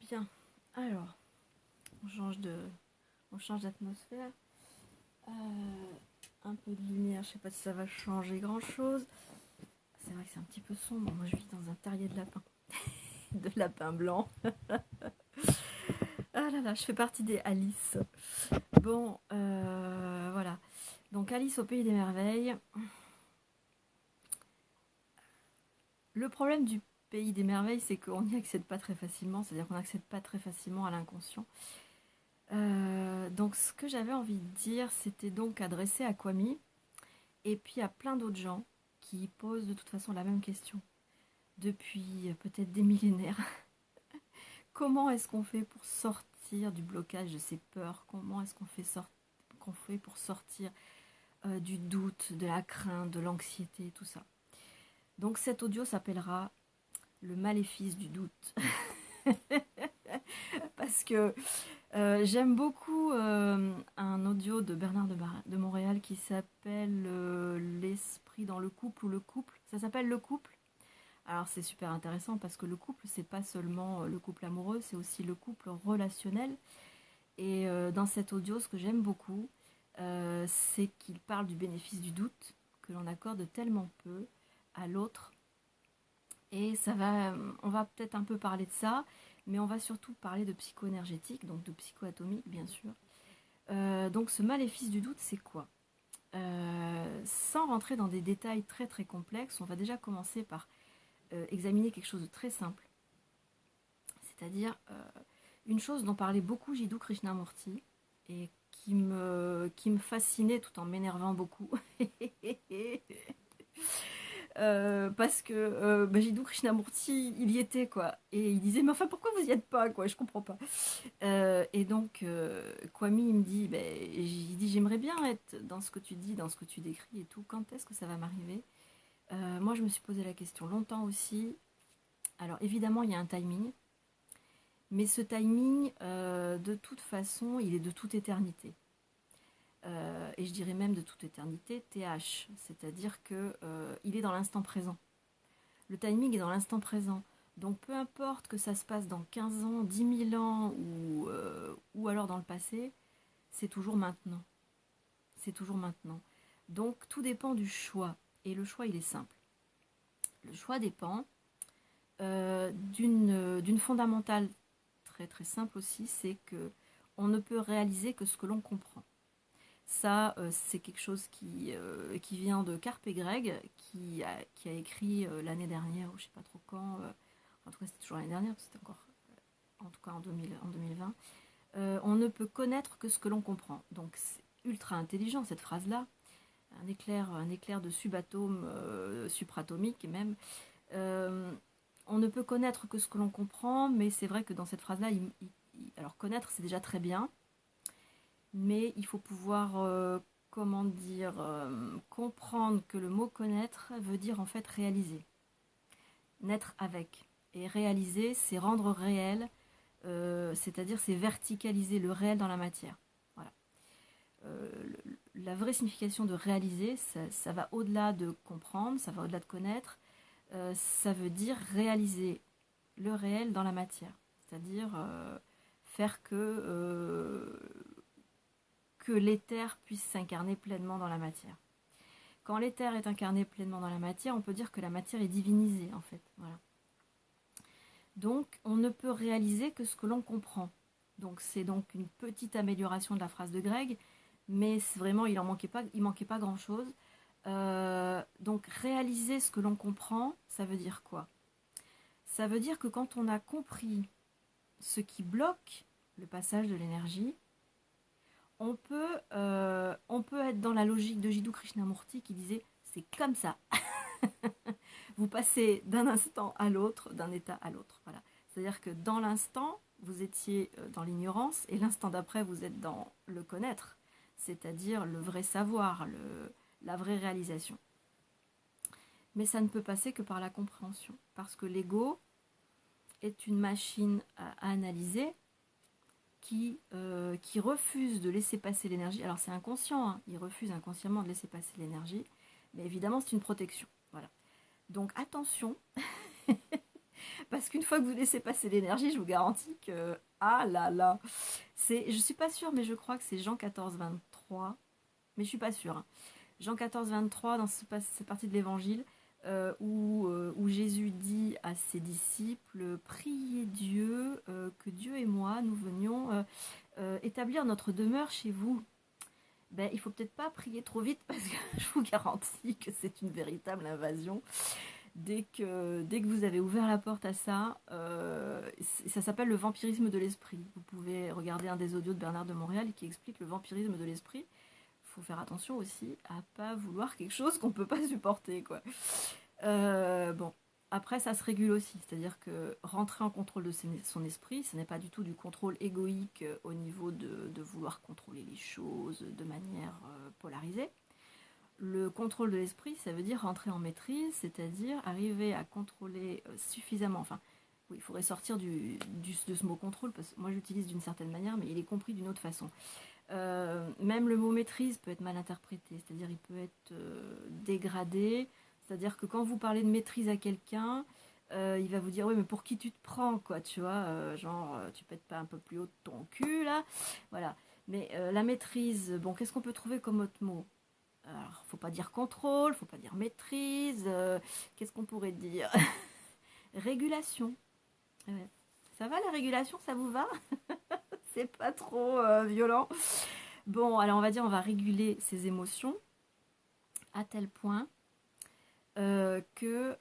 Bien, alors, on change de, on change d'atmosphère. Un peu de lumière, je sais pas si ça va changer grand chose. C'est vrai que c'est un petit peu sombre. Moi, je vis dans un terrier de lapin, de lapin blanc. Ah là là, je fais partie des Alice. Bon, voilà. Donc Alice au pays des merveilles. Le problème du pays des merveilles, c'est qu'on n'y accède pas très facilement. C'est-à-dire qu'on n'accède pas très facilement à l'inconscient. Donc ce que j'avais envie de dire, c'était donc adressé à Kwame et puis à plein d'autres gens qui posent de toute façon la même question depuis peut-être des millénaires. Comment est-ce qu'on fait pour sortir du blocage de ces peurs? Comment est-ce qu'on fait pour sortir du doute, de la crainte, de l'anxiété, tout ça? Donc cet audio s'appellera le maléfice du doute. Parce que j'aime beaucoup un audio de Bernard de Montréal qui s'appelle L'esprit dans le couple ou le couple. Ça s'appelle le couple. Alors c'est super intéressant parce que le couple, c'est pas seulement le couple amoureux, c'est aussi le couple relationnel. Et dans cet audio, ce que j'aime beaucoup, c'est qu'il parle du bénéfice du doute que l'on accorde tellement peu à l'autre. Et on va peut-être un peu parler de ça, mais on va surtout parler de psycho-énergétique, donc de psycho-atomique bien sûr. Donc ce maléfice du doute, c'est quoi? Sans rentrer dans des détails très très complexes, on va déjà commencer par examiner quelque chose de très simple, c'est-à-dire une chose dont parlait beaucoup Jiddu Krishnamurti et qui me fascinait tout en m'énervant beaucoup. Parce que Jiddu Krishnamurti, il y était quoi. Et il disait, mais enfin pourquoi vous y êtes pas quoi, je comprends pas. Et donc Kwame il me dit, il dit j'aimerais bien être dans ce que tu dis, dans ce que tu décris et tout, quand est-ce que ça va m'arriver? Moi je me suis posé la question longtemps aussi. Alors évidemment il y a un timing, mais ce timing de toute façon il est de toute éternité. Et je dirais même de toute éternité, TH, c'est-à-dire que il est dans l'instant présent. Le timing est dans l'instant présent. Donc peu importe que ça se passe dans 15 ans, 10 000 ans ou alors dans le passé, c'est toujours maintenant. C'est toujours maintenant. Donc tout dépend du choix. Et le choix, il est simple. Le choix dépend d'une fondamentale très très simple aussi, c'est que on ne peut réaliser que ce que l'on comprend. Ça, c'est quelque chose qui vient de Carpe Greg, qui a écrit l'année dernière, ou je sais pas trop quand, en tout cas c'était toujours l'année dernière, c'était encore, en tout cas en 2020. On ne peut connaître que ce que l'on comprend. Donc c'est ultra intelligent cette phrase-là, un éclair de subatome, supratomique même. Euh, on ne peut connaître que ce que l'on comprend, mais c'est vrai que dans cette phrase-là, alors connaître c'est déjà très bien, mais il faut pouvoir, comment dire, comprendre que le mot connaître veut dire en fait réaliser, naître avec. Et réaliser, c'est rendre réel, c'est-à-dire c'est verticaliser le réel dans la matière. Voilà. Euh, la vraie signification de réaliser, ça va au-delà de comprendre, ça va au-delà de connaître, ça veut dire réaliser le réel dans la matière, c'est-à-dire faire que l'éther puisse s'incarner pleinement dans la matière. Quand l'éther est incarné pleinement dans la matière, on peut dire que la matière est divinisée en fait. Voilà. Donc on ne peut réaliser que ce que l'on comprend. Donc c'est donc une petite amélioration de la phrase de Greg, mais vraiment il manquait pas grand chose. Donc réaliser ce que l'on comprend, ça veut dire quoi? Ça veut dire que quand on a compris ce qui bloque le passage de l'énergie, on peut être dans la logique de Jiddu Krishnamurti qui disait c'est comme ça. Vous passez d'un instant à l'autre, d'un état à l'autre. Voilà. C'est-à-dire que dans l'instant, vous étiez dans l'ignorance et l'instant d'après, vous êtes dans le connaître, c'est-à-dire le vrai savoir, la vraie réalisation. Mais ça ne peut passer que par la compréhension, parce que l'ego est une machine à analyser qui refuse de laisser passer l'énergie. Alors c'est inconscient, hein, il refuse inconsciemment de laisser passer l'énergie, mais évidemment c'est une protection. Voilà. Donc attention, Parce qu'une fois que vous laissez passer l'énergie, je vous garantis que... Ah là là. Je suis pas sûre, mais je crois que c'est Jean 14, 23. Mais je suis pas sûre, hein. Jean 14, 23, dans cette partie de l'évangile, où Jésus dit à ses disciples, priez Dieu, que Dieu et moi, nous venions établir notre demeure chez vous. Ben, il faut peut-être pas prier trop vite parce que je vous garantis que c'est une véritable invasion. Dès que vous avez ouvert la porte à ça, ça s'appelle le vampirisme de l'esprit. Vous pouvez regarder un des audios de Bernard de Montréal qui explique le vampirisme de l'esprit. Il faut faire attention aussi à pas vouloir quelque chose qu'on peut pas supporter, quoi. Bon, après ça se régule aussi, c'est-à-dire que rentrer en contrôle de son esprit, ce n'est pas du tout du contrôle égoïque au niveau de vouloir contrôler les choses de manière polarisée. Le contrôle de l'esprit, ça veut dire rentrer en maîtrise, c'est-à-dire arriver à contrôler suffisamment. Enfin, oui, il faudrait sortir de ce mot contrôle, parce que moi j'utilise d'une certaine manière, mais il est compris d'une autre façon. Même le mot maîtrise peut être mal interprété, c'est-à-dire il peut être dégradé, c'est-à-dire que quand vous parlez de maîtrise à quelqu'un, il va vous dire oui mais pour qui tu te prends quoi, tu vois, genre tu pètes pas un peu plus haut de ton cul là, voilà. Mais la maîtrise, bon, qu'est-ce qu'on peut trouver comme autre mot? Alors, faut pas dire contrôle, faut pas dire maîtrise, qu'est-ce qu'on pourrait dire? Régulation. Ouais. Ça va la régulation, ça vous va? C'est pas trop violent. Bon, alors on va dire on va réguler ses émotions à tel point que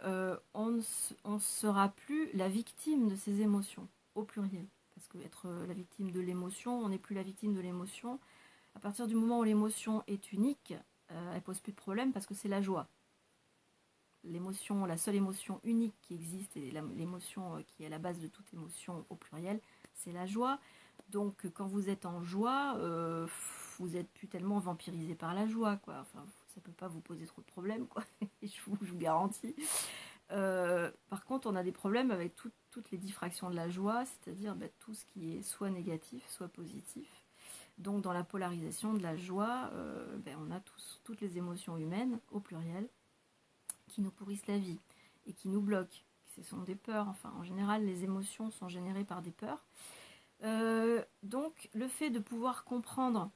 on ne sera plus la victime de ses émotions, au pluriel. Parce que être la victime de l'émotion, on n'est plus la victime de l'émotion. À partir du moment où l'émotion est unique, elle pose plus de problème parce que c'est la joie. L'émotion, la seule émotion unique qui existe, et l'émotion qui est à la base de toute émotion au pluriel, c'est la joie. Donc quand vous êtes en joie, vous n'êtes plus tellement vampirisé par la joie, quoi. Enfin, ça peut pas vous poser trop de problèmes, quoi. je vous garantis. Par contre, on a des problèmes avec toutes les diffractions de la joie, c'est-à-dire tout ce qui est soit négatif, soit positif. Donc dans la polarisation de la joie, on a toutes les émotions humaines, au pluriel, qui nous pourrissent la vie et qui nous bloquent. Ce sont des peurs, enfin en général les émotions sont générées par des peurs. Donc le fait de pouvoir comprendre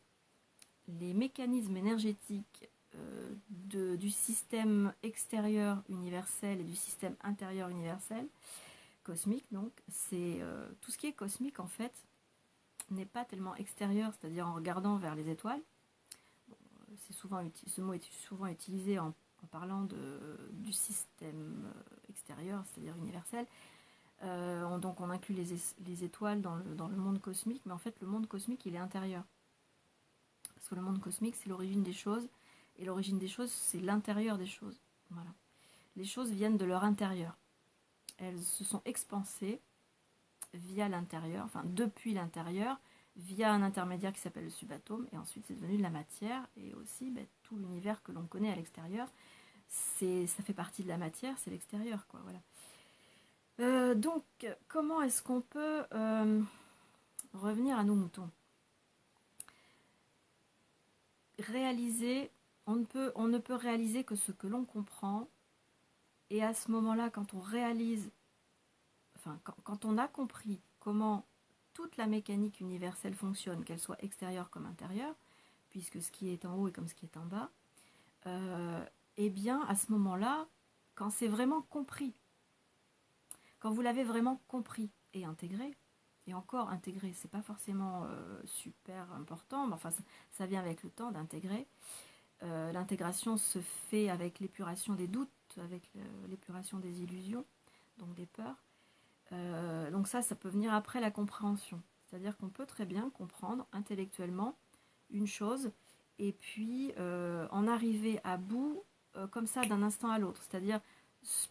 les mécanismes énergétiques du système extérieur universel et du système intérieur universel, cosmique donc, c'est tout ce qui est cosmique en fait n'est pas tellement extérieur, c'est-à-dire en regardant vers les étoiles. Bon, ce mot est souvent utilisé en parlant du système extérieur, c'est-à-dire universel. Donc on inclut les étoiles dans le monde cosmique, mais en fait le monde cosmique il est intérieur. Parce que le monde cosmique c'est l'origine des choses, et l'origine des choses c'est l'intérieur des choses. Voilà. Les choses viennent de leur intérieur. Elles se sont expansées via l'intérieur, enfin depuis l'intérieur, via un intermédiaire qui s'appelle le subatome, et ensuite c'est devenu de la matière, et aussi tout l'univers que l'on connaît à l'extérieur, ça fait partie de la matière, c'est l'extérieur, quoi, voilà. Donc, comment est-ce qu'on peut revenir à nos moutons? Réaliser, on ne peut réaliser que ce que l'on comprend, et à ce moment-là, quand on réalise, enfin, quand on a compris comment toute la mécanique universelle fonctionne, qu'elle soit extérieure comme intérieure, puisque ce qui est en haut est comme ce qui est en bas, eh bien, à ce moment-là, quand c'est vraiment compris, quand vous l'avez vraiment compris et intégré, et encore intégré, c'est pas forcément super important, mais enfin ça vient avec le temps d'intégrer. L'intégration se fait avec l'épuration des doutes, avec l'épuration des illusions, donc des peurs. Donc ça peut venir après la compréhension. C'est-à-dire qu'on peut très bien comprendre intellectuellement une chose et puis en arriver à bout comme ça d'un instant à l'autre. C'est-à-dire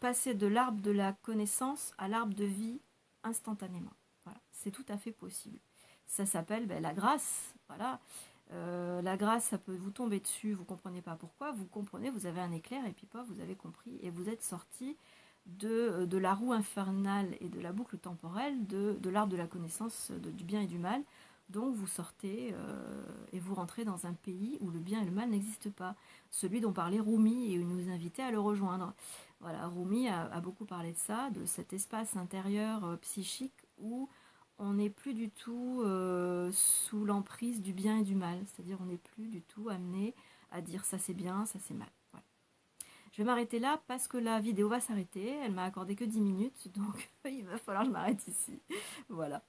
passer de l'arbre de la connaissance à l'arbre de vie instantanément. Voilà, c'est tout à fait possible. Ça s'appelle la grâce. Voilà. La grâce, ça peut vous tomber dessus, vous ne comprenez pas pourquoi, vous comprenez, vous avez un éclair et puis pas, vous avez compris et vous êtes sorti de la roue infernale et de la boucle temporelle de l'arbre de la connaissance du bien et du mal. Donc vous sortez et vous rentrez dans un pays où le bien et le mal n'existent pas. Celui dont parlait Rumi et il nous invitait à le rejoindre. Voilà, Rumi a beaucoup parlé de ça, de cet espace intérieur psychique où on n'est plus du tout sous l'emprise du bien et du mal. C'est-à-dire on n'est plus du tout amené à dire ça c'est bien, ça c'est mal. Voilà. Je vais m'arrêter là parce que la vidéo va s'arrêter. Elle m'a accordé que 10 minutes, donc il va falloir que je m'arrête ici. Voilà.